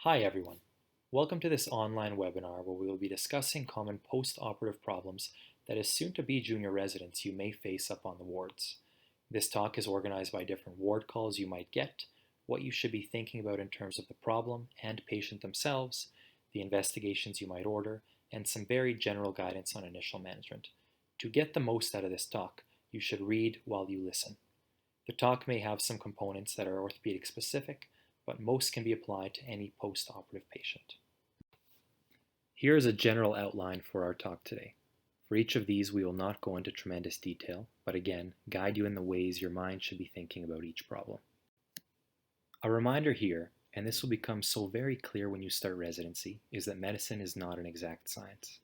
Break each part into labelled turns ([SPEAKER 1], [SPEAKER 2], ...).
[SPEAKER 1] Hi everyone. Welcome to this online webinar where we will be discussing common post-operative problems that as soon-to-be junior residents you may face up on the wards. This talk is organized by different ward calls you might get, what you should be thinking about in terms of the problem and patient themselves, the investigations you might order, and some very general guidance on initial management. To get the most out of this talk, you should read while you listen. The talk may have some components that are orthopedic specific, but most can be applied to any post-operative patient. Here is a general outline for our talk today. For each of these, we will not go into tremendous detail, but again, guide you in the ways your mind should be thinking about each problem. A reminder here, and this will become so very clear when you start residency, is that medicine is not an exact science.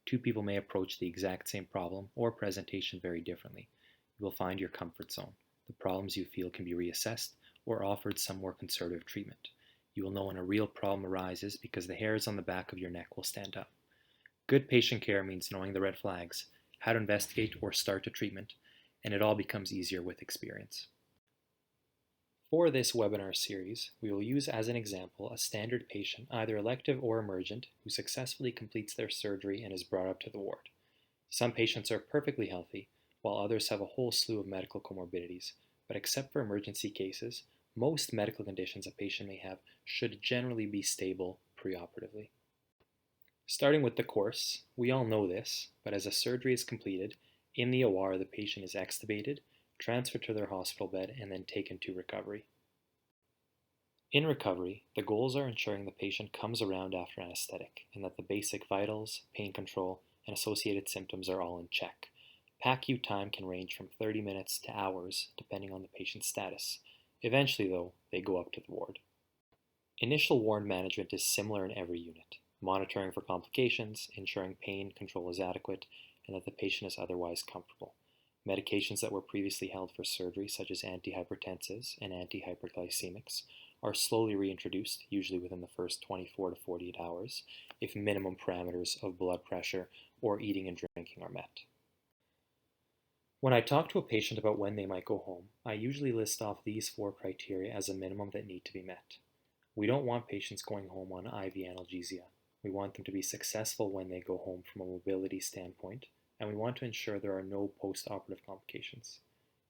[SPEAKER 1] Two people may approach the exact same problem or presentation very differently. You will find your comfort zone. The problems you feel can be reassessed or offered some more conservative treatment. You will know when a real problem arises because the hairs on the back of your neck will stand up. Good patient care means knowing the red flags, how to investigate or start a treatment, and it all becomes easier with experience. For this webinar series, we will use as an example a standard patient, either elective or emergent, who successfully completes their surgery and is brought up to the ward. Some patients are perfectly healthy, while others have a whole slew of medical comorbidities, but except for emergency cases, most medical conditions a patient may have should generally be stable preoperatively. Starting with the course, we all know this, but as a surgery is completed, in the OR the patient is extubated, transferred to their hospital bed, and then taken to recovery. In recovery, the goals are ensuring the patient comes around after anesthetic and that the basic vitals, pain control, and associated symptoms are all in check. PACU time can range from 30 minutes to hours depending on the patient's status. Eventually, though, they go up to the ward. Initial ward management is similar in every unit, monitoring for complications, ensuring pain control is adequate, and that the patient is otherwise comfortable. Medications that were previously held for surgery, such as antihypertensives and antihyperglycemics, are slowly reintroduced, usually within the first 24 to 48 hours, if minimum parameters of blood pressure or eating and drinking are met. When I talk to a patient about when they might go home, I usually list off these 4 criteria as a minimum that need to be met. We don't want patients going home on IV analgesia. We want them to be successful when they go home from a mobility standpoint, and we want to ensure there are no post-operative complications.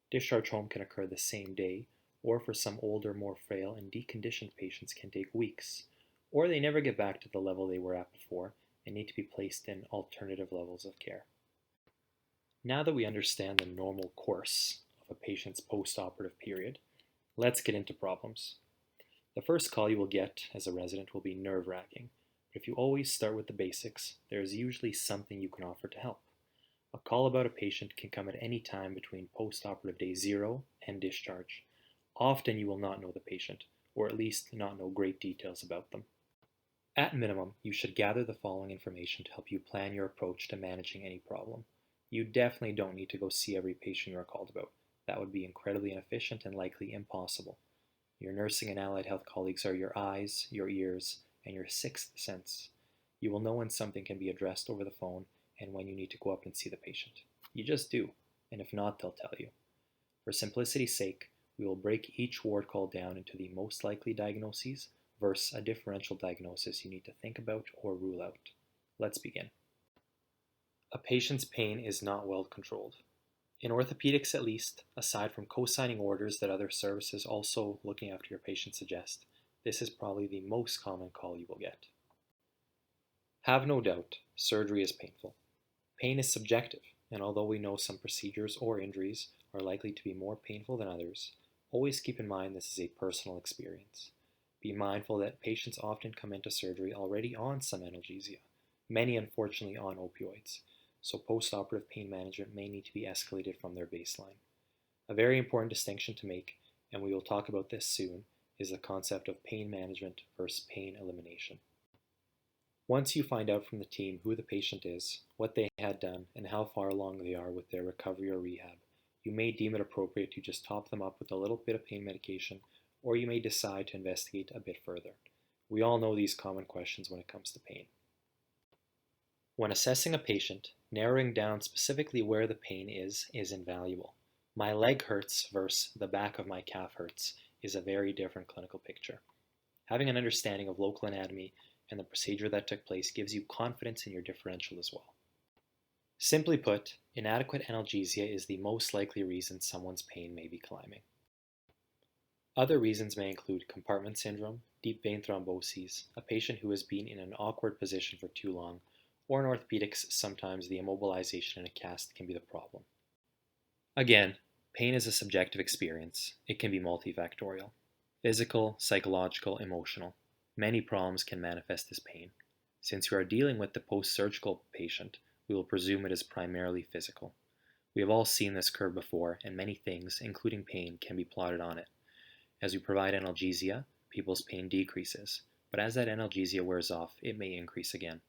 [SPEAKER 1] Discharge home can occur the same day, or for some older, more frail, and deconditioned patients can take weeks, or they never get back to the level they were at before and need to be placed in alternative levels of care. Now that we understand the normal course of a patient's post-operative period, let's get into problems. The first call you will get as a resident will be nerve-wracking, but if you always start with the basics, there is usually something you can offer to help. A call about a patient can come at any time between post-operative day 0 and discharge. Often you will not know the patient, or at least not know great details about them. At minimum, you should gather the following information to help you plan your approach to managing any problem. You definitely don't need to go see every patient you are called about. That would be incredibly inefficient and likely impossible. Your nursing and allied health colleagues are your eyes, your ears, and your sixth sense. You will know when something can be addressed over the phone and when you need to go up and see the patient. You just do, and if not, they'll tell you. For simplicity's sake, we will break each ward call down into the most likely diagnoses versus a differential diagnosis you need to think about or rule out. Let's begin. A patient's pain is not well controlled. In orthopedics at least, aside from co-signing orders that other services also looking after your patient suggest, this is probably the most common call you will get. Have no doubt, surgery is painful. Pain is subjective, and although we know some procedures or injuries are likely to be more painful than others, always keep in mind this is a personal experience. Be mindful that patients often come into surgery already on some analgesia, many unfortunately on opioids, so post-operative pain management may need to be escalated from their baseline. A very important distinction to make, and we will talk about this soon, is the concept of pain management versus pain elimination. Once you find out from the team who the patient is, what they had done, and how far along they are with their recovery or rehab, you may deem it appropriate to just top them up with a little bit of pain medication, or you may decide to investigate a bit further. We all know these common questions when it comes to pain. When assessing a patient, narrowing down specifically where the pain is invaluable. My leg hurts versus the back of my calf hurts is a very different clinical picture. Having an understanding of local anatomy and the procedure that took place gives you confidence in your differential as well. Simply put, inadequate analgesia is the most likely reason someone's pain may be climbing. Other reasons may include compartment syndrome, deep vein thromboses, a patient who has been in an awkward position for too long, or in orthopedics, sometimes the immobilization in a cast can be the problem. Again, pain is a subjective experience. It can be multifactorial: physical, psychological, emotional. Many problems can manifest as pain. Since we are dealing with the post-surgical patient, we will presume it is primarily physical. We have all seen this curve before, and many things, including pain, can be plotted on it. As we provide analgesia, people's pain decreases, but as that analgesia wears off, it may increase again.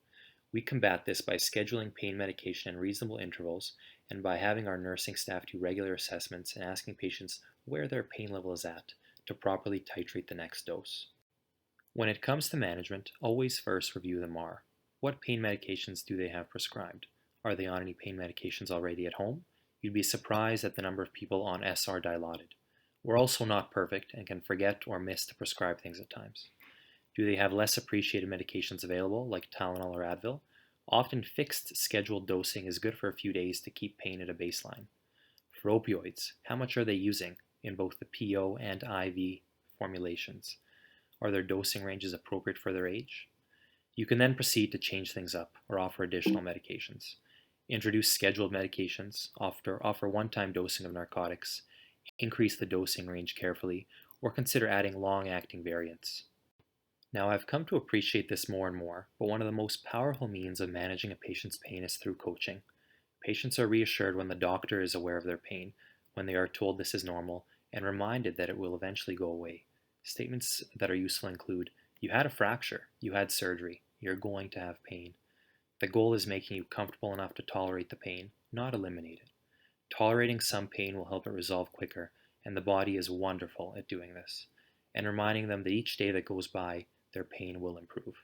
[SPEAKER 1] We combat this by scheduling pain medication in reasonable intervals and by having our nursing staff do regular assessments and asking patients where their pain level is at to properly titrate the next dose. When it comes to management, always first review the MAR. What pain medications do they have prescribed? Are they on any pain medications already at home? You'd be surprised at the number of people on SR dilaudid. We're also not perfect and can forget or miss to prescribe things at times. Do they have less appreciated medications available, like Tylenol or Advil? Often fixed scheduled dosing is good for a few days to keep pain at a baseline. For opioids, how much are they using in both the PO and IV formulations? Are their dosing ranges appropriate for their age? You can then proceed to change things up or offer additional medications. Introduce scheduled medications, offer one-time dosing of narcotics, increase the dosing range carefully, or consider adding long-acting variants. Now, I've come to appreciate this more and more, but one of the most powerful means of managing a patient's pain is through coaching. Patients are reassured when the doctor is aware of their pain, when they are told this is normal, and reminded that it will eventually go away. Statements that are useful include, "You had a fracture, you had surgery, you're going to have pain." The goal is making you comfortable enough to tolerate the pain, not eliminate it. Tolerating some pain will help it resolve quicker, and the body is wonderful at doing this, and reminding them that each day that goes by, their pain will improve.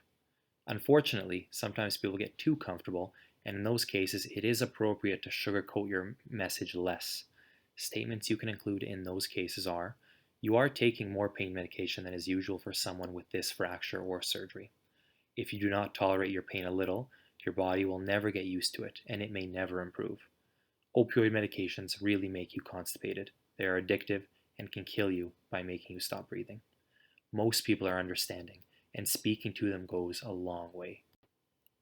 [SPEAKER 1] Unfortunately, sometimes people get too comfortable, and in those cases, it is appropriate to sugarcoat your message less. Statements you can include in those cases are, "You are taking more pain medication than is usual for someone with this fracture or surgery. If you do not tolerate your pain a little, your body will never get used to it, and it may never improve. Opioid medications really make you constipated. They are addictive and can kill you by making you stop breathing." Most people are understanding, and speaking to them goes a long way.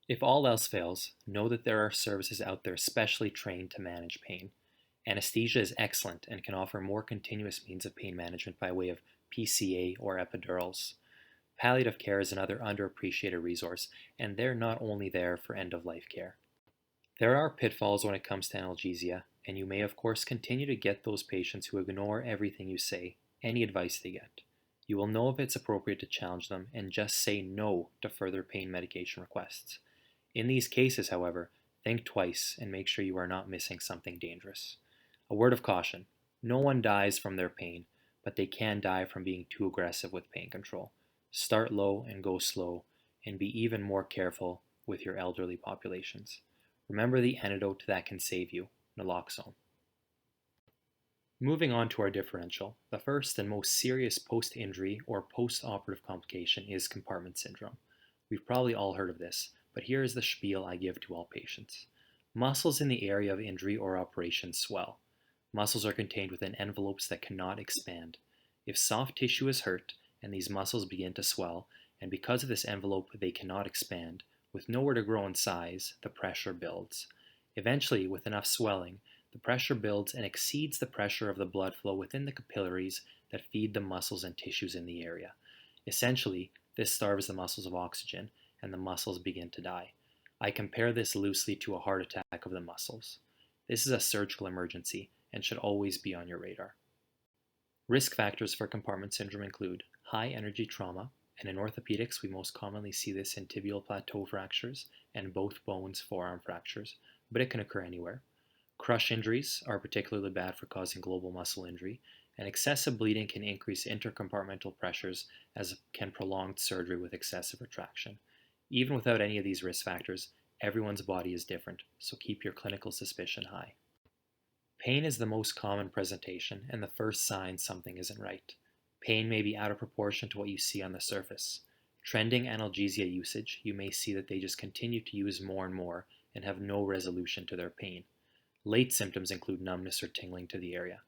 [SPEAKER 1] If all else fails, know that there are services out there specially trained to manage pain. Anesthesia is excellent and can offer more continuous means of pain management by way of PCA or epidurals. Palliative care is another underappreciated resource, and they're not only there for end-of-life care. There are pitfalls when it comes to analgesia, and you may of course continue to get those patients who ignore everything you say, any advice they get. You will know if it's appropriate to challenge them and just say no to further pain medication requests. In these cases, however, think twice and make sure you are not missing something dangerous. A word of caution: no one dies from their pain, but they can die from being too aggressive with pain control. Start low and go slow, and be even more careful with your elderly populations. Remember the antidote that can save you: naloxone. Moving on to our differential, the first and most serious post-injury or post-operative complication is compartment syndrome. We've probably all heard of this, but here is the spiel I give to all patients. Muscles in the area of injury or operation swell. Muscles are contained within envelopes that cannot expand. If soft tissue is hurt and these muscles begin to swell, and because of this envelope they cannot expand, with nowhere to grow in size, the pressure builds. Eventually, with enough swelling, the pressure builds and exceeds the pressure of the blood flow within the capillaries that feed the muscles and tissues in the area. Essentially, this starves the muscles of oxygen, and the muscles begin to die. I compare this loosely to a heart attack of the muscles. This is a surgical emergency and should always be on your radar. Risk factors for compartment syndrome include high energy trauma, and in orthopedics we most commonly see this in tibial plateau fractures and both bones forearm fractures, but it can occur anywhere. Crush injuries are particularly bad for causing global muscle injury, and excessive bleeding can increase intercompartmental pressures, as can prolonged surgery with excessive retraction. Even without any of these risk factors, everyone's body is different, so keep your clinical suspicion high. Pain is the most common presentation and the first sign something isn't right. Pain may be out of proportion to what you see on the surface. Trending analgesia usage, you may see that they just continue to use more and more and have no resolution to their pain. Late symptoms include numbness or tingling to the area.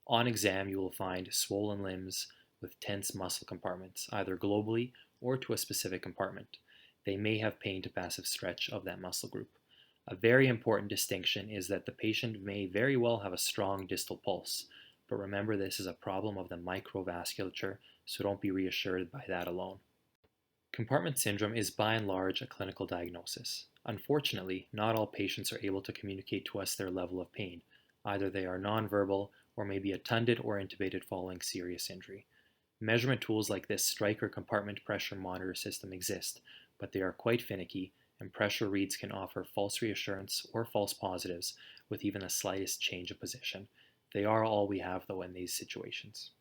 [SPEAKER 1] On exam, you will find swollen limbs with tense muscle compartments, either globally or to a specific compartment. They may have pain to passive stretch of that muscle group. A very important distinction is that the patient may very well have a strong distal pulse, but remember this is a problem of the microvasculature, so don't be reassured by that alone. Compartment syndrome is by and large a clinical diagnosis. Unfortunately, not all patients are able to communicate to us their level of pain. Either they are nonverbal or may be attended or intubated following serious injury. Measurement tools like this Stryker compartment pressure monitor system exist, but they are quite finicky, and pressure reads can offer false reassurance or false positives with even the slightest change of position. They are all we have, though, in these situations.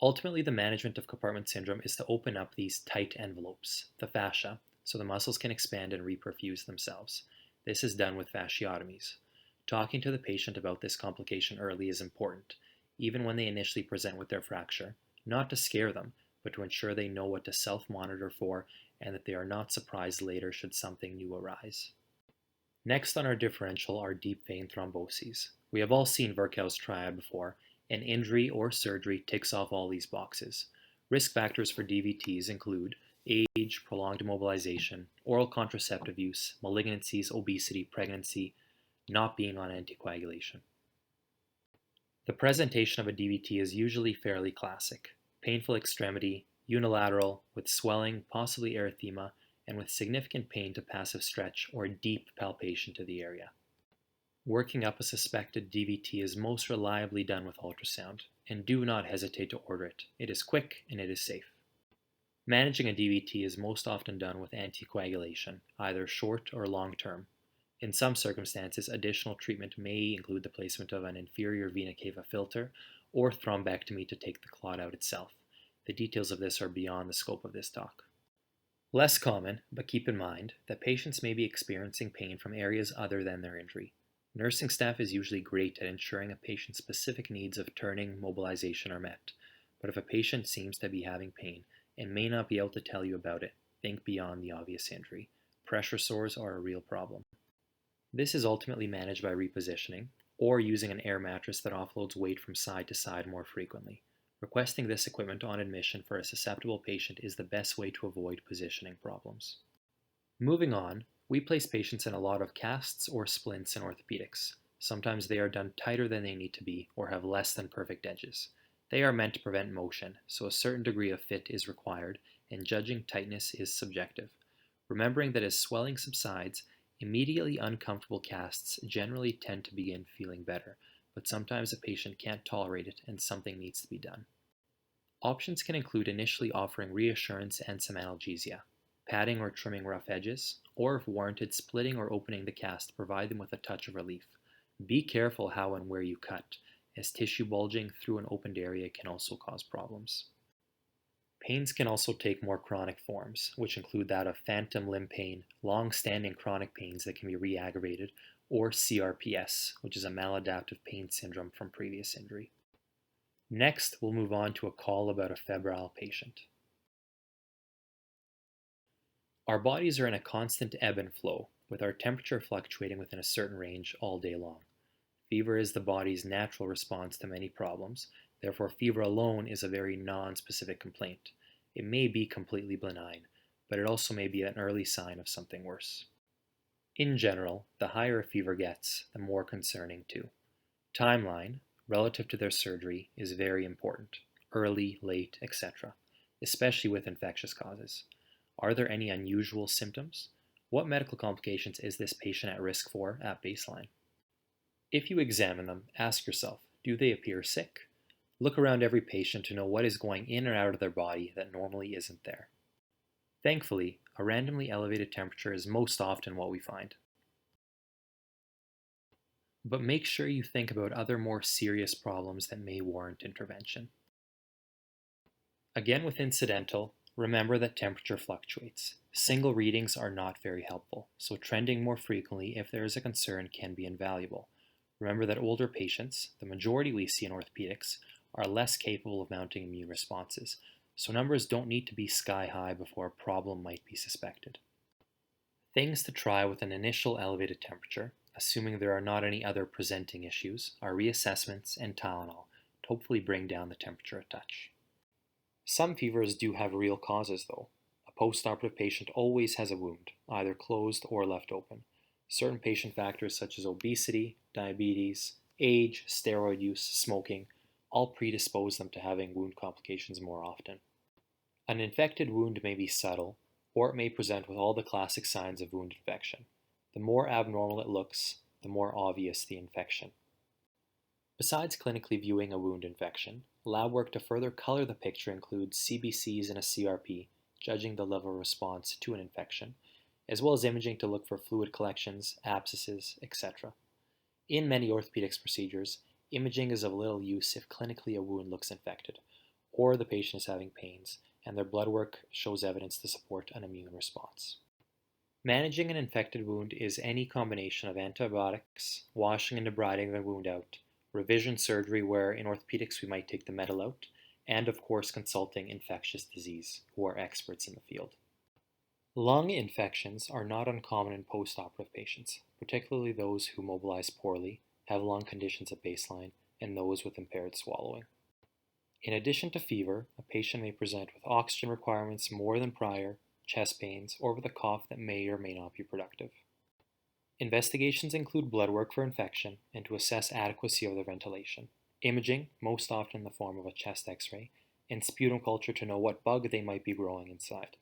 [SPEAKER 1] Ultimately, the management of compartment syndrome is to open up these tight envelopes, the fascia, so the muscles can expand and reperfuse themselves. This is done with fasciotomies. Talking to the patient about this complication early is important, even when they initially present with their fracture, not to scare them, but to ensure they know what to self-monitor for and that they are not surprised later should something new arise. Next on our differential are deep vein thromboses. We have all seen Virchow's triad before, and injury or surgery ticks off all these boxes. Risk factors for DVTs include age, prolonged immobilization, oral contraceptive use, malignancies, obesity, pregnancy, not being on anticoagulation. The presentation of a DVT is usually fairly classic. Painful extremity, unilateral, with swelling, possibly erythema, and with significant pain to passive stretch or deep palpation to the area. Working up a suspected DVT is most reliably done with ultrasound, and do not hesitate to order it. It is quick and it is safe. Managing a DVT is most often done with anticoagulation, either short or long term. In some circumstances, additional treatment may include the placement of an inferior vena cava filter or thrombectomy to take the clot out itself. The details of this are beyond the scope of this talk. Less common, but keep in mind, that patients may be experiencing pain from areas other than their injury. Nursing staff is usually great at ensuring a patient's specific needs of turning, mobilization are met, but if a patient seems to be having pain and may not be able to tell you about it, think beyond the obvious injury. Pressure sores are a real problem. This is ultimately managed by repositioning, or using an air mattress that offloads weight from side to side more frequently. Requesting this equipment on admission for a susceptible patient is the best way to avoid positioning problems. Moving on, we place patients in a lot of casts or splints in orthopedics. Sometimes they are done tighter than they need to be or have less than perfect edges. They are meant to prevent motion, so a certain degree of fit is required, and judging tightness is subjective. Remembering that as swelling subsides, immediately uncomfortable casts generally tend to begin feeling better, but sometimes a patient can't tolerate it and something needs to be done. Options can include initially offering reassurance and some analgesia, padding or trimming rough edges, or if warranted, splitting or opening the cast to provide them with a touch of relief. Be careful how and where you cut, as tissue bulging through an opened area can also cause problems. Pains can also take more chronic forms, which include that of phantom limb pain, long-standing chronic pains that can be re-aggravated, or CRPS, which is a maladaptive pain syndrome from previous injury. Next, we'll move on to a call about a febrile patient. Our bodies are in a constant ebb and flow, with our temperature fluctuating within a certain range all day long. Fever is the body's natural response to many problems, therefore fever alone is a very non-specific complaint. It may be completely benign, but it also may be an early sign of something worse. In general, the higher a fever gets, the more concerning too. Timeline, relative to their surgery, is very important, early, late, etc., especially with infectious causes. Are there any unusual symptoms? What medical complications is this patient at risk for at baseline? If you examine them, ask yourself, do they appear sick? Look around every patient to know what is going in or out of their body that normally isn't there. Thankfully, a randomly elevated temperature is most often what we find. But make sure you think about other more serious problems that may warrant intervention. Again with incidental, remember that temperature fluctuates. Single readings are not very helpful, so trending more frequently if there is a concern can be invaluable. Remember that older patients, the majority we see in orthopedics, are less capable of mounting immune responses, so numbers don't need to be sky high before a problem might be suspected. Things to try with an initial elevated temperature, assuming there are not any other presenting issues, are reassessments and Tylenol to hopefully bring down the temperature a touch. Some fevers do have real causes, though. A post-operative patient always has a wound, either closed or left open. Certain patient factors such as obesity, diabetes, age, steroid use, smoking, all predispose them to having wound complications more often. An infected wound may be subtle, or it may present with all the classic signs of wound infection. The more abnormal it looks, the more obvious the infection. Besides clinically viewing a wound infection, lab work to further color the picture includes CBCs and a CRP, judging the level of response to an infection, as well as imaging to look for fluid collections, abscesses, etc. In many orthopedics procedures, imaging is of little use if clinically a wound looks infected, or the patient is having pains, and their blood work shows evidence to support an immune response. Managing an infected wound is any combination of antibiotics, washing and debriding the wound out, revision surgery where in orthopedics we might take the metal out, and of course consulting infectious disease, who are experts in the field. Lung infections are not uncommon in post-operative patients, particularly those who mobilize poorly, have lung conditions at baseline, and those with impaired swallowing. In addition to fever, a patient may present with oxygen requirements more than prior, chest pains, or with a cough that may or may not be productive. Investigations include blood work for infection and to assess adequacy of their ventilation, imaging, most often in the form of a chest x-ray, and sputum culture to know what bug they might be growing inside.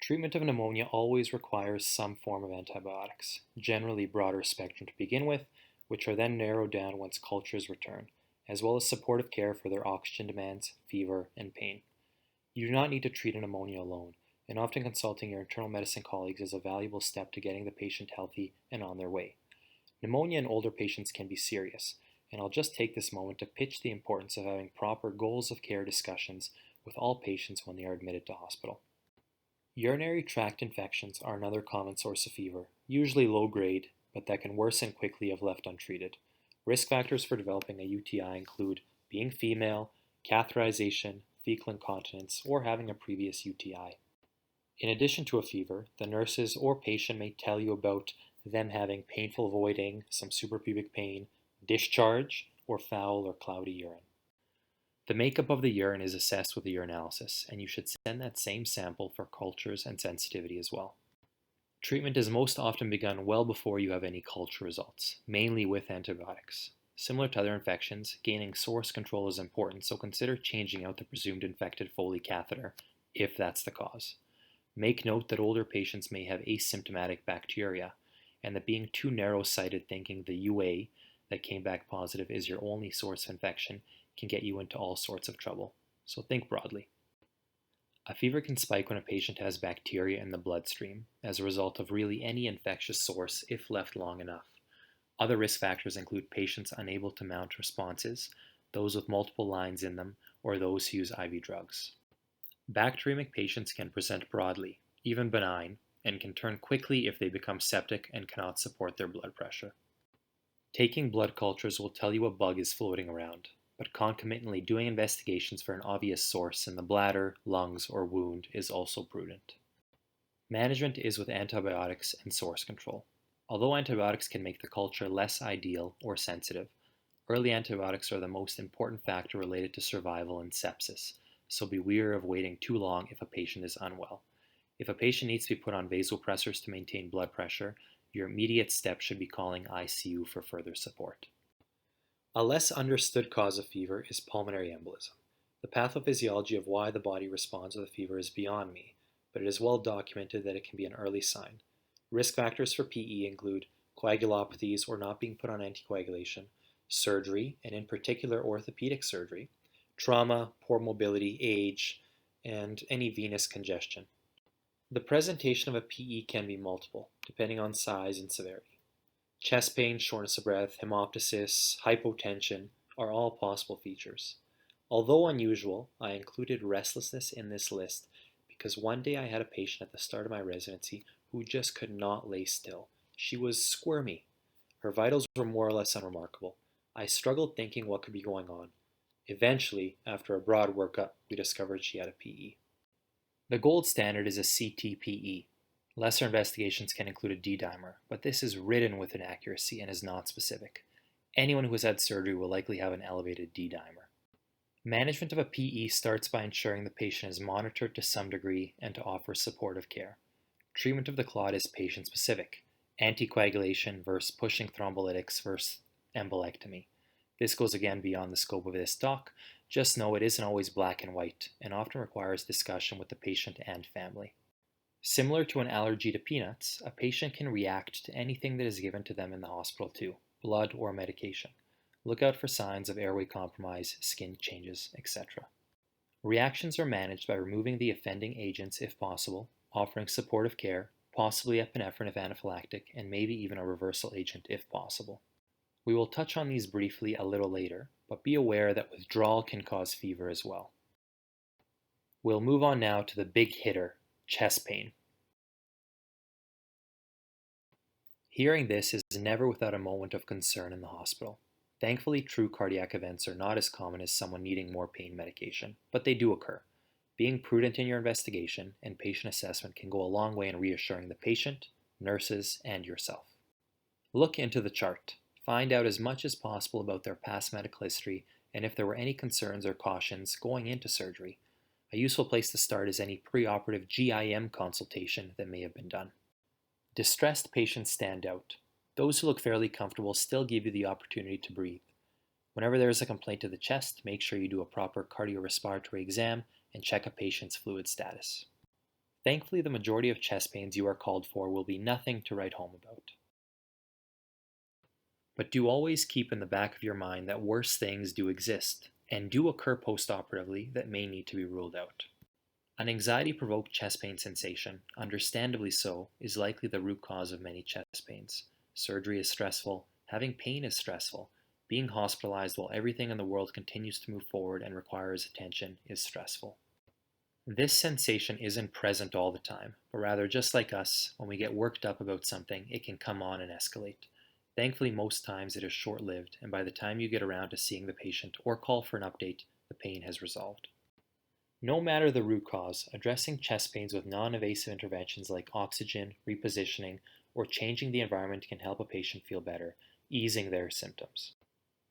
[SPEAKER 1] Treatment of pneumonia always requires some form of antibiotics, generally broader spectrum to begin with, which are then narrowed down once cultures return, as well as supportive care for their oxygen demands, fever, and pain. You do not need to treat a pneumonia alone, and often consulting your internal medicine colleagues is a valuable step to getting the patient healthy and on their way. Pneumonia in older patients can be serious, and I'll just take this moment to pitch the importance of having proper goals of care discussions with all patients when they are admitted to hospital. Urinary tract infections are another common source of fever, usually low grade, but that can worsen quickly if left untreated. Risk factors for developing a UTI include being female, catheterization, fecal incontinence, or having a previous UTI. In addition to a fever, the nurses or patient may tell you about them having painful voiding, some suprapubic pain, discharge, or foul or cloudy urine. The makeup of the urine is assessed with a urinalysis, and you should send that same sample for cultures and sensitivity as well. Treatment is most often begun well before you have any culture results, mainly with antibiotics. Similar to other infections, gaining source control is important, so consider changing out the presumed infected Foley catheter if that's the cause. Make note that older patients may have asymptomatic bacteria, and that being too narrow-sighted thinking the UA that came back positive is your only source of infection can get you into all sorts of trouble. So think broadly. A fever can spike when a patient has bacteria in the bloodstream as a result of really any infectious source if left long enough. Other risk factors include patients unable to mount responses, those with multiple lines in them, or those who use IV drugs. Bacteremic patients can present broadly, even benign, and can turn quickly if they become septic and cannot support their blood pressure. Taking blood cultures will tell you a bug is floating around, but concomitantly doing investigations for an obvious source in the bladder, lungs, or wound is also prudent. Management is with antibiotics and source control. Although antibiotics can make the culture less ideal or sensitive, early antibiotics are the most important factor related to survival and sepsis, so be wary of waiting too long if a patient is unwell. If a patient needs to be put on vasopressors to maintain blood pressure, your immediate step should be calling ICU for further support. A less understood cause of fever is pulmonary embolism. The pathophysiology of why the body responds to the fever is beyond me, but it is well documented that it can be an early sign. Risk factors for PE include coagulopathies or not being put on anticoagulation, surgery, and in particular orthopedic surgery, trauma, poor mobility, age, and any venous congestion. The presentation of a PE can be multiple, depending on size and severity. Chest pain, shortness of breath, hemoptysis, hypotension are all possible features. Although unusual, I included restlessness in this list because one day I had a patient at the start of my residency who just could not lay still. She was squirmy. Her vitals were more or less unremarkable. I struggled thinking what could be going on. Eventually, after a broad workup, we discovered she had a PE. The gold standard is a CTPE. Lesser investigations can include a D-dimer, but this is ridden with inaccuracy and is not specific. Anyone who has had surgery will likely have an elevated D-dimer. Management of a PE starts by ensuring the patient is monitored to some degree and to offer supportive care. Treatment of the clot is patient-specific. Anticoagulation versus pushing thrombolytics versus embolectomy. This goes again beyond the scope of this talk. Just know it isn't always black and white and often requires discussion with the patient and family. Similar to an allergy to peanuts, a patient can react to anything that is given to them in the hospital too, blood or medication. Look out for signs of airway compromise, skin changes, etc. Reactions are managed by removing the offending agents if possible, offering supportive care, possibly epinephrine if anaphylactic, and maybe even a reversal agent if possible. We will touch on these briefly a little later, but be aware that withdrawal can cause fever as well. We'll move on now to the big hitter, chest pain. Hearing this is never without a moment of concern in the hospital. Thankfully, true cardiac events are not as common as someone needing more pain medication, but they do occur. Being prudent in your investigation and patient assessment can go a long way in reassuring the patient, nurses, and yourself. Look into the chart. Find out as much as possible about their past medical history and if there were any concerns or cautions going into surgery. A useful place to start is any preoperative GIM consultation that may have been done. Distressed patients stand out. Those who look fairly comfortable still give you the opportunity to breathe. Whenever there is a complaint to the chest, make sure you do a proper cardiorespiratory exam and check a patient's fluid status. Thankfully, the majority of chest pains you are called for will be nothing to write home about. But do always keep in the back of your mind that worse things do exist and do occur post-operatively that may need to be ruled out. An anxiety-provoked chest pain sensation, understandably so, is likely the root cause of many chest pains. Surgery is stressful, having pain is stressful, being hospitalized while everything in the world continues to move forward and requires attention is stressful. This sensation isn't present all the time, but rather just like us, when we get worked up about something, it can come on and escalate. Thankfully, most times it is short-lived, and by the time you get around to seeing the patient or call for an update, the pain has resolved. No matter the root cause, addressing chest pains with non-invasive interventions like oxygen, repositioning, or changing the environment can help a patient feel better, easing their symptoms.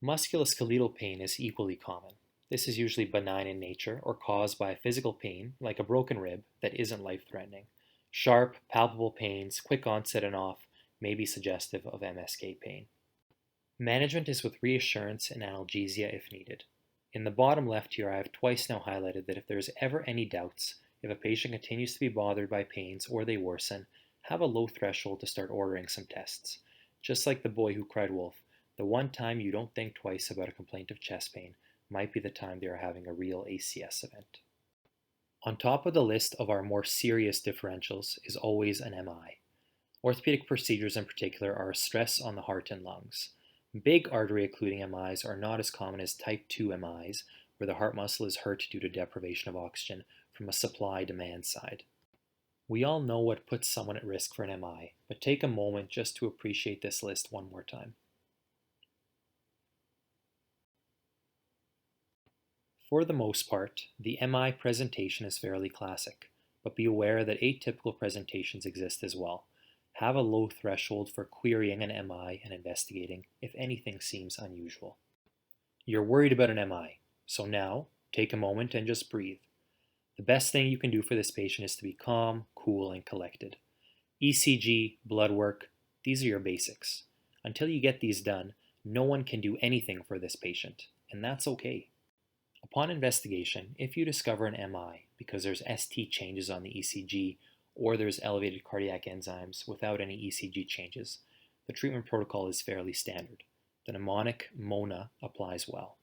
[SPEAKER 1] Musculoskeletal pain is equally common. This is usually benign in nature or caused by a physical pain, like a broken rib, that isn't life-threatening. Sharp, palpable pains, quick onset and off, may be suggestive of MSK pain. Management is with reassurance and analgesia if needed. In the bottom left here, I have twice now highlighted that if there is ever any doubts, if a patient continues to be bothered by pains or they worsen, have a low threshold to start ordering some tests. Just like the boy who cried wolf, the one time you don't think twice about a complaint of chest pain might be the time they are having a real ACS event. On top of the list of our more serious differentials is always an MI. Orthopedic procedures in particular are a stress on the heart and lungs. Big artery occluding MIs are not as common as type 2 MIs, where the heart muscle is hurt due to deprivation of oxygen from a supply-demand side. We all know what puts someone at risk for an MI, but take a moment just to appreciate this list one more time. For the most part, the MI presentation is fairly classic, but be aware that atypical presentations exist as well. Have a low threshold for querying an MI and investigating if anything seems unusual. You're worried about an MI, so now take a moment and just breathe. The best thing you can do for this patient is to be calm, cool, and collected. ECG, blood work, these are your basics. Until you get these done, no one can do anything for this patient, and that's okay. Upon investigation, if you discover an MI because there's ST changes on the ECG or there's elevated cardiac enzymes without any ECG changes, the treatment protocol is fairly standard. The mnemonic MONA applies well.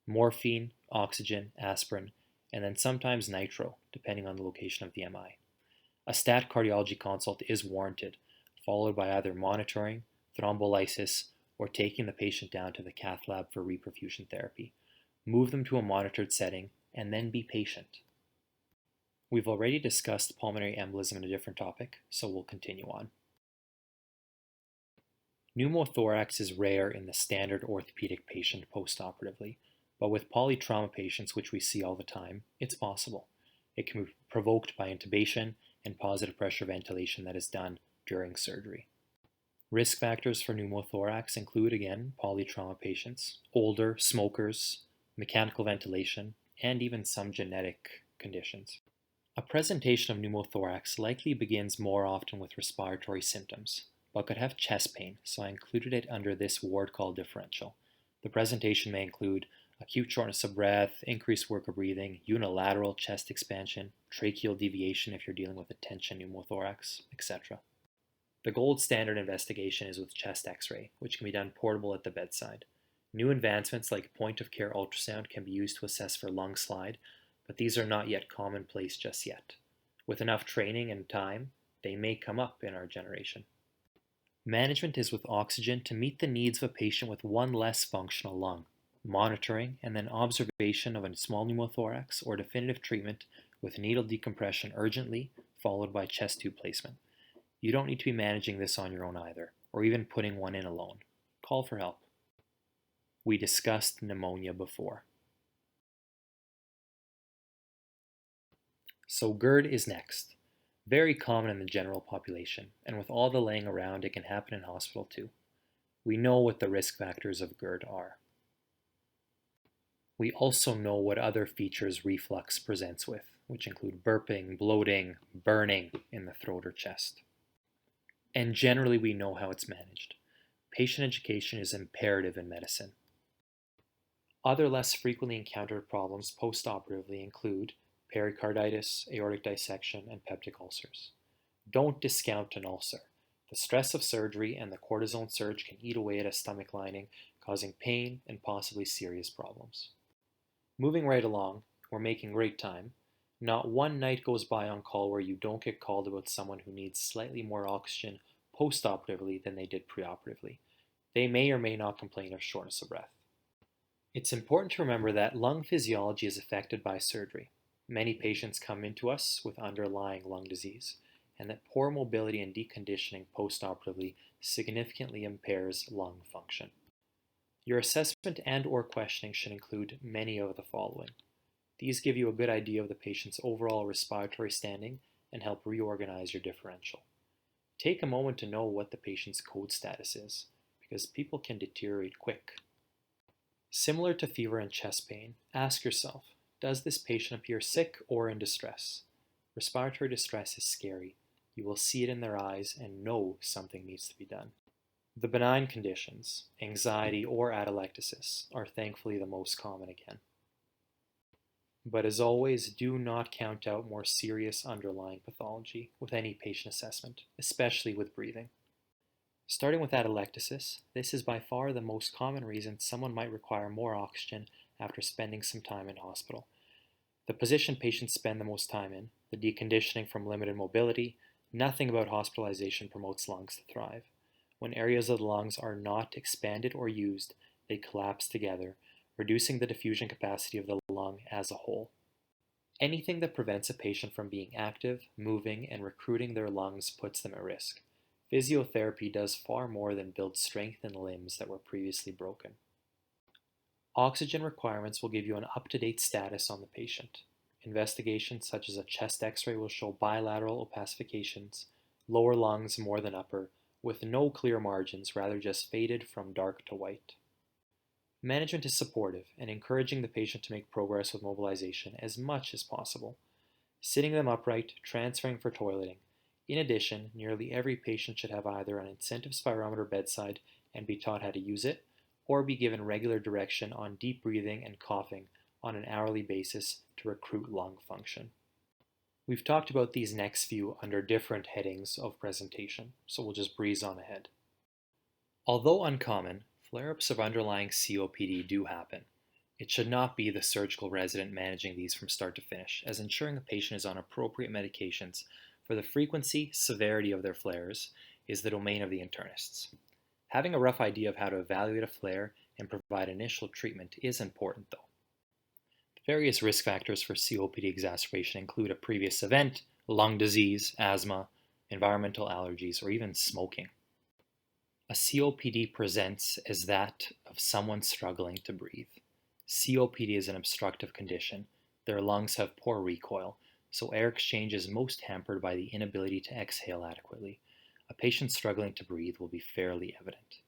[SPEAKER 1] Morphine, oxygen, aspirin, and then sometimes nitro, depending on the location of the MI. A stat cardiology consult is warranted, followed by either monitoring, thrombolysis, or taking the patient down to the cath lab for reperfusion therapy. Move them to a monitored setting, and then be patient. We've already discussed pulmonary embolism in a different topic, so we'll continue on. Pneumothorax is rare in the standard orthopedic patient postoperatively. But with polytrauma patients, which we see all the time, it's possible. It can be provoked by intubation and positive pressure ventilation that is done during surgery. Risk factors for pneumothorax include, again, polytrauma patients, older, smokers, mechanical ventilation, and even some genetic conditions. A presentation of pneumothorax likely begins more often with respiratory symptoms, but could have chest pain, so I included it under this ward call differential. The presentation may include acute shortness of breath, increased work of breathing, unilateral chest expansion, tracheal deviation if you're dealing with a tension pneumothorax, etc. The gold standard investigation is with chest x-ray, which can be done portable at the bedside. New advancements like point-of-care ultrasound can be used to assess for lung slide, but these are not yet commonplace just yet. With enough training and time, they may come up in our generation. Management is with oxygen to meet the needs of a patient with one less functional lung, monitoring and then observation of a small pneumothorax or definitive treatment with needle decompression urgently, followed by chest tube placement. You don't need to be managing this on your own either, or even putting one in alone. Call for help. We discussed pneumonia before. So GERD is next. Very common in the general population, and with all the laying around, it can happen in hospital too. We know what the risk factors of GERD are. We also know what other features reflux presents with, which include burping, bloating, burning in the throat or chest. And generally we know how it's managed. Patient education is imperative in medicine. Other less frequently encountered problems post-operatively include pericarditis, aortic dissection, and peptic ulcers. Don't discount an ulcer. The stress of surgery and the cortisone surge can eat away at a stomach lining, causing pain and possibly serious problems. Moving right along, we're making great time. Not one night goes by on call where you don't get called about someone who needs slightly more oxygen post-operatively than they did preoperatively. They may or may not complain of shortness of breath. It's important to remember that lung physiology is affected by surgery. Many patients come into us with underlying lung disease, and that poor mobility and deconditioning post-operatively significantly impairs lung function. Your assessment and/or questioning should include many of the following. These give you a good idea of the patient's overall respiratory standing and help reorganize your differential. Take a moment to know what the patient's code status is, because people can deteriorate quick. Similar to fever and chest pain, ask yourself, does this patient appear sick or in distress? Respiratory distress is scary. You will see it in their eyes and know something needs to be done. The benign conditions, anxiety or atelectasis, are thankfully the most common again. But as always, do not count out more serious underlying pathology with any patient assessment, especially with breathing. Starting with atelectasis, this is by far the most common reason someone might require more oxygen after spending some time in hospital. The position patients spend the most time in, the deconditioning from limited mobility, nothing about hospitalization promotes lungs to thrive. When areas of the lungs are not expanded or used, they collapse together, reducing the diffusion capacity of the lung as a whole. Anything that prevents a patient from being active, moving, and recruiting their lungs puts them at risk. Physiotherapy does far more than build strength in limbs that were previously broken. Oxygen requirements will give you an up-to-date status on the patient. Investigations such as a chest x-ray will show bilateral opacifications, lower lungs more than upper, with no clear margins, rather just faded from dark to white. Management is supportive and encouraging the patient to make progress with mobilization as much as possible, sitting them upright, transferring for toileting. In addition, nearly every patient should have either an incentive spirometer bedside and be taught how to use it, or be given regular direction on deep breathing and coughing on an hourly basis to recruit lung function. We've talked about these next few under different headings of presentation, so we'll just breeze on ahead. Although uncommon, flare-ups of underlying COPD do happen. It should not be the surgical resident managing these from start to finish, as ensuring a patient is on appropriate medications for the frequency, severity of their flares is the domain of the internists. Having a rough idea of how to evaluate a flare and provide initial treatment is important though. The various risk factors for COPD exacerbation include a previous event, lung disease, asthma, environmental allergies, or even smoking. A COPD presents as that of someone struggling to breathe. COPD is an obstructive condition. Their lungs have poor recoil, so air exchange is most hampered by the inability to exhale adequately. A patient struggling to breathe will be fairly evident.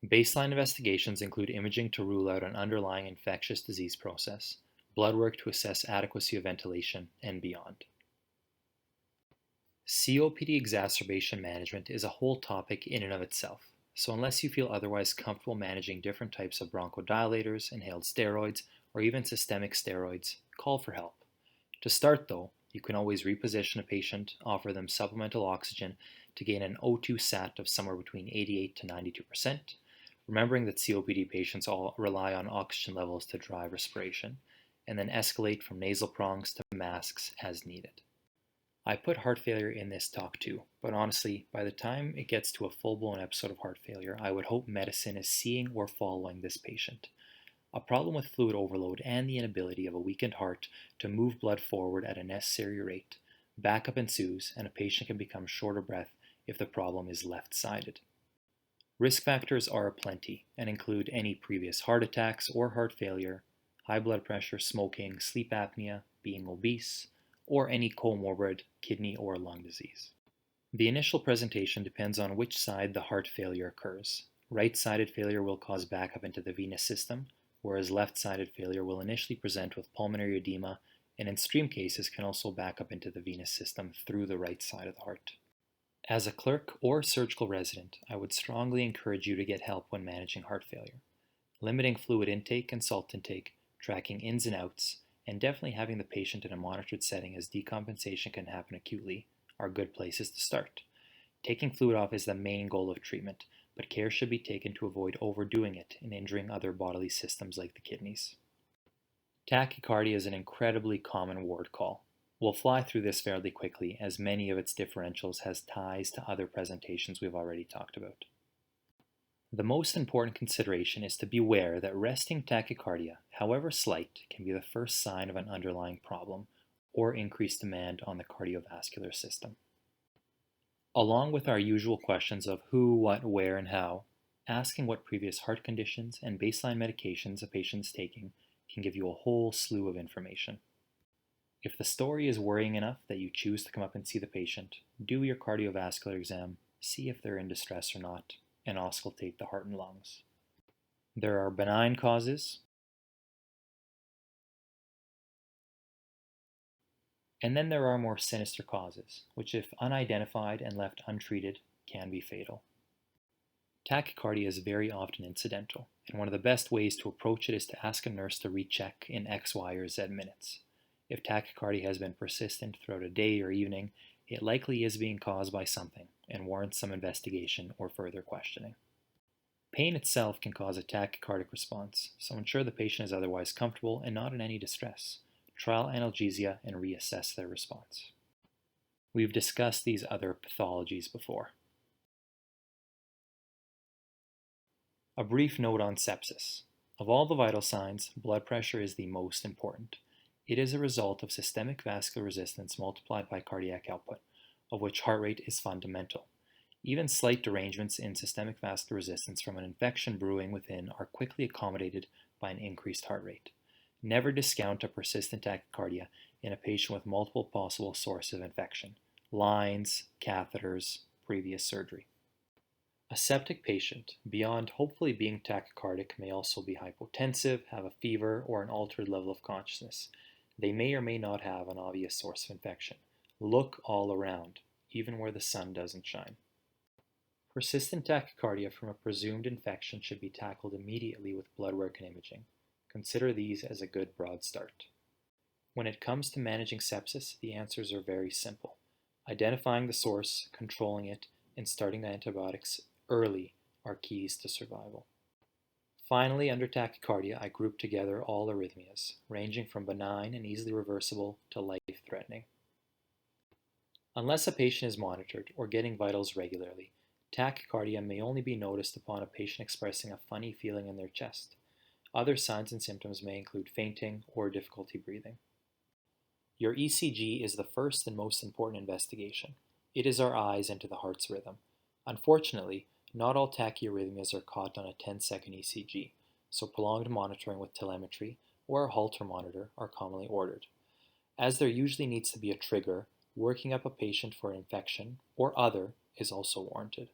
[SPEAKER 1] Baseline investigations include imaging to rule out an underlying infectious disease process, blood work to assess adequacy of ventilation, and beyond. COPD exacerbation management is a whole topic in and of itself, so unless you feel otherwise comfortable managing different types of bronchodilators, inhaled steroids, or even systemic steroids, call for help. To start though, you can always reposition a patient, offer them supplemental oxygen to gain an O2 sat of somewhere between 88 to 92%, remembering that COPD patients all rely on oxygen levels to drive respiration, and then escalate from nasal prongs to masks as needed. I put heart failure in this talk too, but honestly, by the time it gets to a full-blown episode of heart failure, I would hope medicine is seeing or following this patient. A problem with fluid overload and the inability of a weakened heart to move blood forward at a necessary rate. Backup ensues, and a patient can become short of breath if the problem is left-sided. Risk factors are aplenty and include any previous heart attacks or heart failure, high blood pressure, smoking, sleep apnea, being obese, or any comorbid kidney or lung disease. The initial presentation depends on which side the heart failure occurs. Right-sided failure will cause backup into the venous system, whereas left-sided failure will initially present with pulmonary edema and in extreme cases can also back up into the venous system through the right side of the heart. As a clerk or surgical resident, I would strongly encourage you to get help when managing heart failure. Limiting fluid intake and salt intake, tracking ins and outs, and definitely having the patient in a monitored setting as decompensation can happen acutely are good places to start. Taking fluid off is the main goal of treatment, but care should be taken to avoid overdoing it and injuring other bodily systems like the kidneys. Tachycardia is an incredibly common ward call. We'll fly through this fairly quickly as many of its differentials has ties to other presentations we've already talked about. The most important consideration is to beware that resting tachycardia, however slight, can be the first sign of an underlying problem or increased demand on the cardiovascular system. Along with our usual questions of who, what, where, and how, asking what previous heart conditions and baseline medications a patient is taking can give you a whole slew of information. If the story is worrying enough that you choose to come up and see the patient, do your cardiovascular exam, see if they're in distress or not, and auscultate the heart and lungs. There are benign causes, and then there are more sinister causes, which if unidentified and left untreated, can be fatal. Tachycardia is very often incidental, and one of the best ways to approach it is to ask a nurse to recheck in X, Y, or Z minutes. If tachycardia has been persistent throughout a day or evening, it likely is being caused by something and warrants some investigation or further questioning. Pain itself can cause a tachycardic response, so ensure the patient is otherwise comfortable and not in any distress. Trial analgesia and reassess their response. We've discussed these other pathologies before. A brief note on sepsis. Of all the vital signs, blood pressure is the most important. It is a result of systemic vascular resistance multiplied by cardiac output, of which heart rate is fundamental. Even slight derangements in systemic vascular resistance from an infection brewing within are quickly accommodated by an increased heart rate. Never discount a persistent tachycardia in a patient with multiple possible sources of infection, lines, catheters, previous surgery. A septic patient, beyond hopefully being tachycardic, may also be hypotensive, have a fever, or an altered level of consciousness. They may or may not have an obvious source of infection. Look all around, even where the sun doesn't shine. Persistent tachycardia from a presumed infection should be tackled immediately with blood work and imaging. Consider these as a good broad start. When it comes to managing sepsis, the answers are very simple. Identifying the source, controlling it, and starting the antibiotics early are keys to survival. Finally, under tachycardia, I group together all arrhythmias, ranging from benign and easily reversible to life-threatening. Unless a patient is monitored or getting vitals regularly, tachycardia may only be noticed upon a patient expressing a funny feeling in their chest. Other signs and symptoms may include fainting or difficulty breathing. Your ECG is the first and most important investigation. It is our eyes into the heart's rhythm. Unfortunately, not all tachyarrhythmias are caught on a 10-second ECG. so prolonged monitoring with telemetry or a Holter monitor are commonly ordered. As there usually needs to be a trigger, working up a patient for an infection or other is also warranted.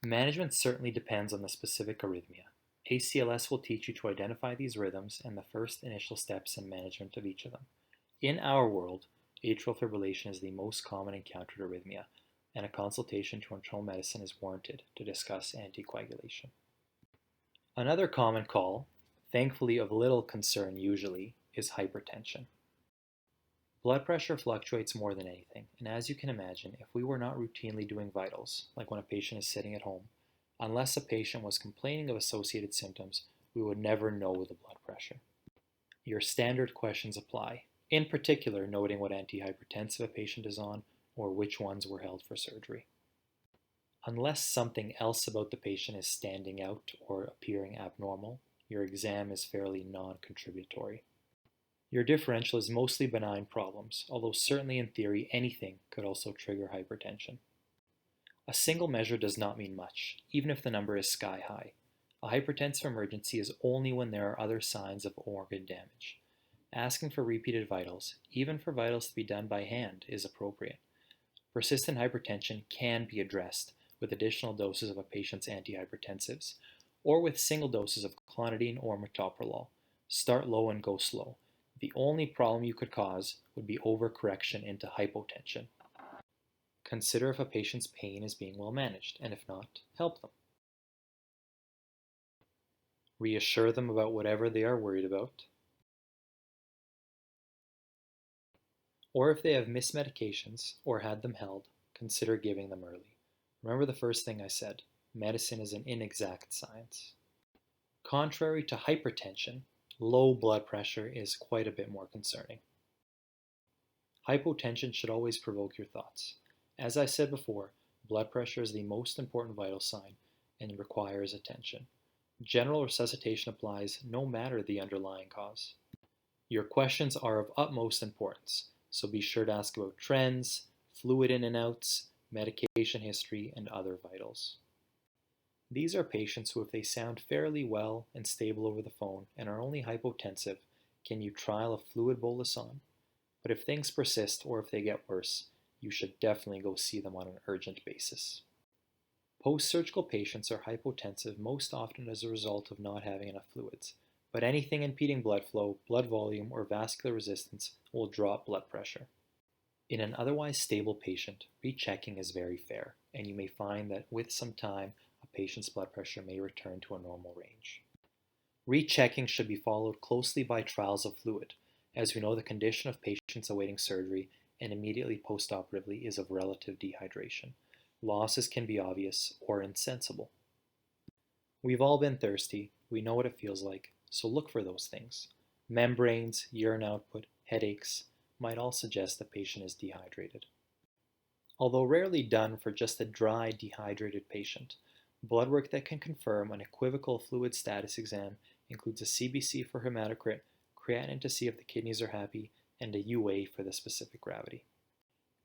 [SPEAKER 1] Management certainly depends on the specific arrhythmia. ACLS will teach you to identify these rhythms and the first initial steps in management of each of them. In our world, atrial fibrillation is the most common encountered arrhythmia, and a consultation to internal medicine is warranted to discuss anticoagulation. Another common call, thankfully of little concern usually, is hypertension. Blood pressure fluctuates more than anything, and as you can imagine, if we were not routinely doing vitals, like when a patient is sitting at home, unless a patient was complaining of associated symptoms, we would never know the blood pressure. Your standard questions apply, in particular noting what antihypertensive a patient is on or which ones were held for surgery. Unless something else about the patient is standing out or appearing abnormal, your exam is fairly non-contributory. Your differential is mostly benign problems, although certainly in theory anything could also trigger hypertension. A single measure does not mean much, even if the number is sky high. A hypertensive emergency is only when there are other signs of organ damage. Asking for repeated vitals, even for vitals to be done by hand, is appropriate. Persistent hypertension can be addressed with additional doses of a patient's antihypertensives, or with single doses of clonidine or metoprolol. Start low and go slow. The only problem you could cause would be overcorrection into hypotension. Consider if a patient's pain is being well managed, and if not, help them. Reassure them about whatever they are worried about. Or if they have missed medications or had them held, consider giving them early. Remember the first thing I said, medicine is an inexact science. Contrary to hypertension, low blood pressure is quite a bit more concerning. Hypotension should always provoke your thoughts. As I said before, blood pressure is the most important vital sign and requires attention. General resuscitation applies no matter the underlying cause. Your questions are of utmost importance, so be sure to ask about trends, fluid in and outs, medication history, and other vitals. These are patients who, if they sound fairly well and stable over the phone and are only hypotensive, can you trial a fluid bolus on? But if things persist or if they get worse, you should definitely go see them on an urgent basis. Post-surgical patients are hypotensive most often as a result of not having enough fluids, but anything impeding blood flow, blood volume, or vascular resistance will drop blood pressure. In an otherwise stable patient, rechecking is very fair, and you may find that with some time, a patient's blood pressure may return to a normal range. Rechecking should be followed closely by trials of fluid, as we know the condition of patients awaiting surgery and immediately post-operatively is of relative dehydration. Losses can be obvious or insensible. We've all been thirsty, we know what it feels like, so look for those things. Membranes, urine output, headaches might all suggest the patient is dehydrated. Although rarely done for just a dry, dehydrated patient, blood work that can confirm an equivocal fluid status exam includes a CBC for hematocrit, creatinine to see if the kidneys are happy, and a UA for the specific gravity.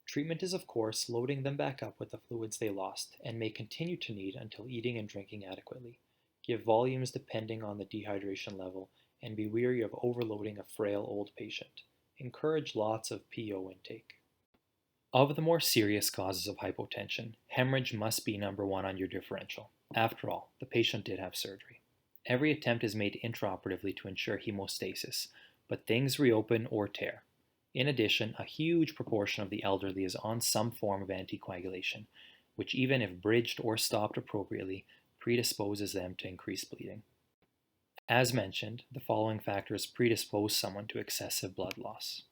[SPEAKER 1] Treatment is, of course, loading them back up with the fluids they lost and may continue to need until eating and drinking adequately. Give volumes depending on the dehydration level and be wary of overloading a frail old patient. Encourage lots of PO intake. Of the more serious causes of hypotension, hemorrhage must be number one on your differential. After all, the patient did have surgery. Every attempt is made intraoperatively to ensure hemostasis, but things reopen or tear. In addition, a huge proportion of the elderly is on some form of anticoagulation, which even if bridged or stopped appropriately, predisposes them to increased bleeding. As mentioned, the following factors predispose someone to excessive blood loss.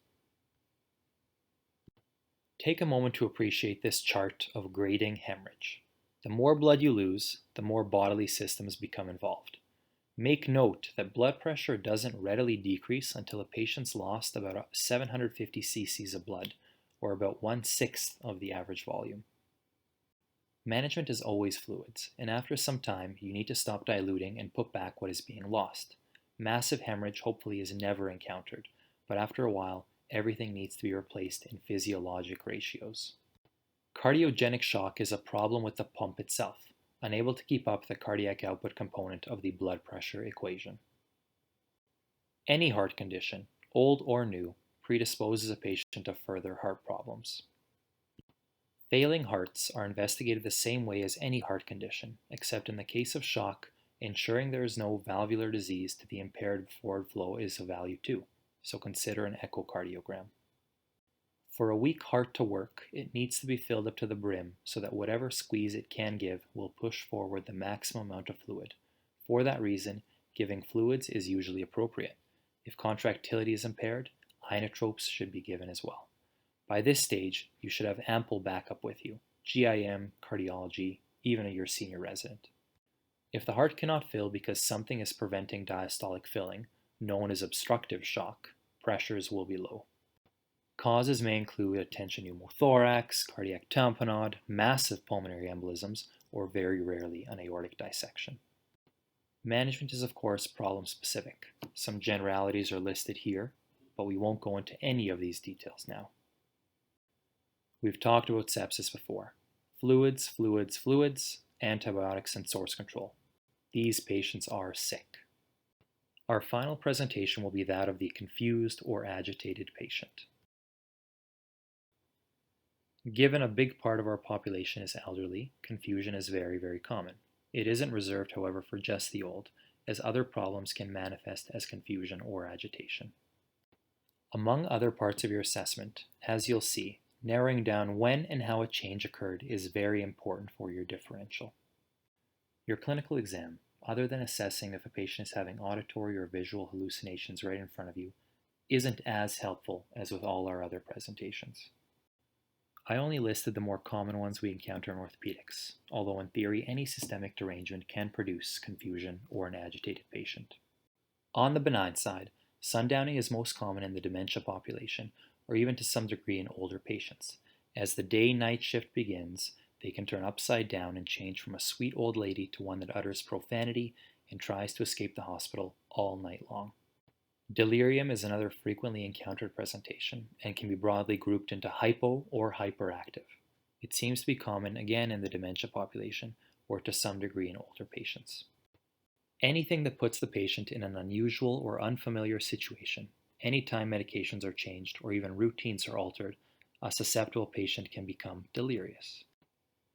[SPEAKER 1] Take a moment to appreciate this chart of grading hemorrhage. The more blood you lose, the more bodily systems become involved. Make note that blood pressure doesn't readily decrease until a patient's lost about 750 cc's of blood, or about 1/6 of the average volume. Management is always fluids, and after some time, you need to stop diluting and put back what is being lost. Massive hemorrhage hopefully is never encountered, but after a while, everything needs to be replaced in physiologic ratios. Cardiogenic shock is a problem with the pump itself. unable to keep up the cardiac output component of the blood pressure equation. Any heart condition, old or new, predisposes a patient to further heart problems. Failing hearts are investigated the same way as any heart condition, except in the case of shock, ensuring there is no valvular disease to the impaired forward flow is of value too, so consider an echocardiogram. For a weak heart to work, it needs to be filled up to the brim so that whatever squeeze it can give will push forward the maximum amount of fluid. For that reason, giving fluids is usually appropriate. If contractility is impaired, inotropes should be given as well. By this stage, you should have ample backup with you, GIM, cardiology, even your senior resident. If the heart cannot fill because something is preventing diastolic filling, known as obstructive shock, pressures will be low. Causes may include a tension pneumothorax, cardiac tamponade, massive pulmonary embolisms, or very rarely an aortic dissection. Management is of course problem specific. Some generalities are listed here, but we won't go into any of these details now. We've talked about sepsis before. Fluids, fluids, fluids, antibiotics, and source control. These patients are sick. Our final presentation will be that of the confused or agitated patient. Given a big part of our population is elderly, confusion is very, very common. It isn't reserved, however, for just the old, as other problems can manifest as confusion or agitation. Among other parts of your assessment, as you'll see, narrowing down when and how a change occurred is very important for your differential. Your clinical exam, other than assessing if a patient is having auditory or visual hallucinations right in front of you, isn't as helpful as with all our other presentations. I only listed the more common ones we encounter in orthopedics, although in theory any systemic derangement can produce confusion or an agitated patient. On the benign side, sundowning is most common in the dementia population, or even to some degree in older patients. As the day-night shift begins, they can turn upside down and change from a sweet old lady to one that utters profanity and tries to escape the hospital all night long. Delirium is another frequently encountered presentation and can be broadly grouped into hypo or hyperactive. It seems to be common again in the dementia population or to some degree in older patients. Anything that puts the patient in an unusual or unfamiliar situation, anytime medications are changed or even routines are altered, a susceptible patient can become delirious.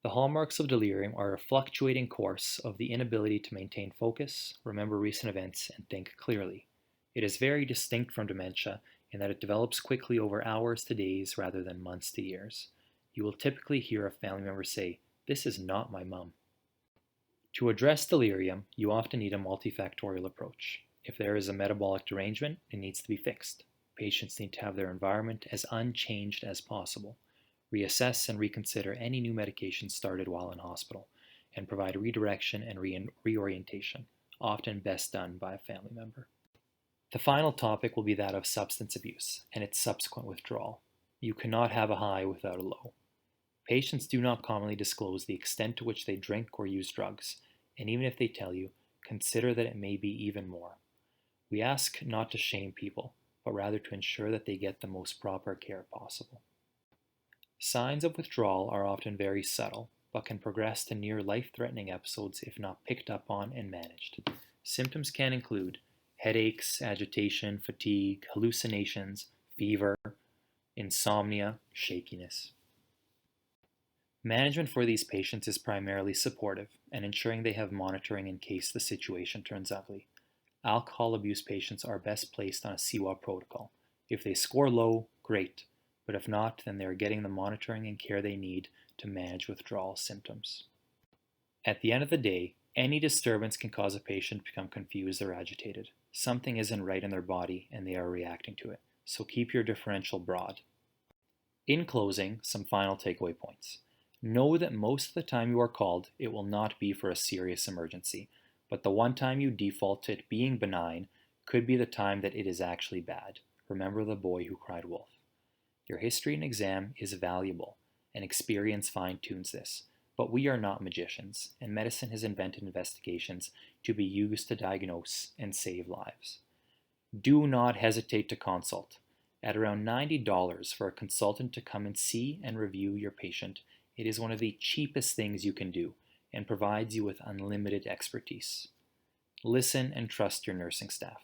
[SPEAKER 1] The hallmarks of delirium are a fluctuating course of the inability to maintain focus, remember recent events, and think clearly. It is very distinct from dementia in that it develops quickly over hours to days rather than months to years. You will typically hear a family member say, "This is not my mom." To address delirium, you often need a multifactorial approach. If there is a metabolic derangement, it needs to be fixed. Patients need to have their environment as unchanged as possible. Reassess and reconsider any new medications started while in hospital, and provide redirection and reorientation, often best done by a family member. The final topic will be that of substance abuse and its subsequent withdrawal. You cannot have a high without a low. Patients do not commonly disclose the extent to which they drink or use drugs, and even if they tell you, consider that it may be even more. We ask not to shame people, but rather to ensure that they get the most proper care possible. Signs of withdrawal are often very subtle, but can progress to near life-threatening episodes if not picked up on and managed. Symptoms can include headaches, agitation, fatigue, hallucinations, fever, insomnia, shakiness. Management for these patients is primarily supportive and ensuring they have monitoring in case the situation turns ugly. Alcohol abuse patients are best placed on a CWAP protocol. If they score low, great, but if not, then they are getting the monitoring and care they need to manage withdrawal symptoms. At the end of the day, any disturbance can cause a patient to become confused or agitated. Something isn't right in their body and they are reacting to it, so keep your differential broad. In closing, some final takeaway points. Know that most of the time you are called, it will not be for a serious emergency, but the one time you default to it being benign could be the time that it is actually bad. Remember the boy who cried wolf. Your history and exam is valuable, and experience fine-tunes this, but we are not magicians, and medicine has invented investigations to be used to diagnose and save lives. Do not hesitate to consult. At around $90 for a consultant to come and see and review your patient, it is one of the cheapest things you can do, and provides you with unlimited expertise. Listen and trust your nursing staff.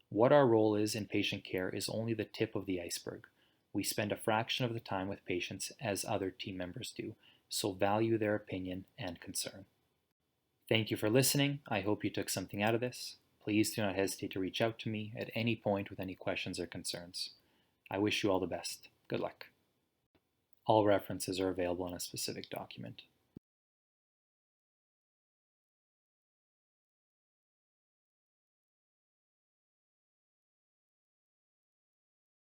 [SPEAKER 1] What our role is in patient care is only the tip of the iceberg. We spend a fraction of the time with patients as other team members do, so value their opinion and concern. Thank you for listening. I hope you took something out of this. Please do not hesitate to reach out to me at any point with any questions or concerns. I wish you all the best. Good luck. All references are available in a specific document.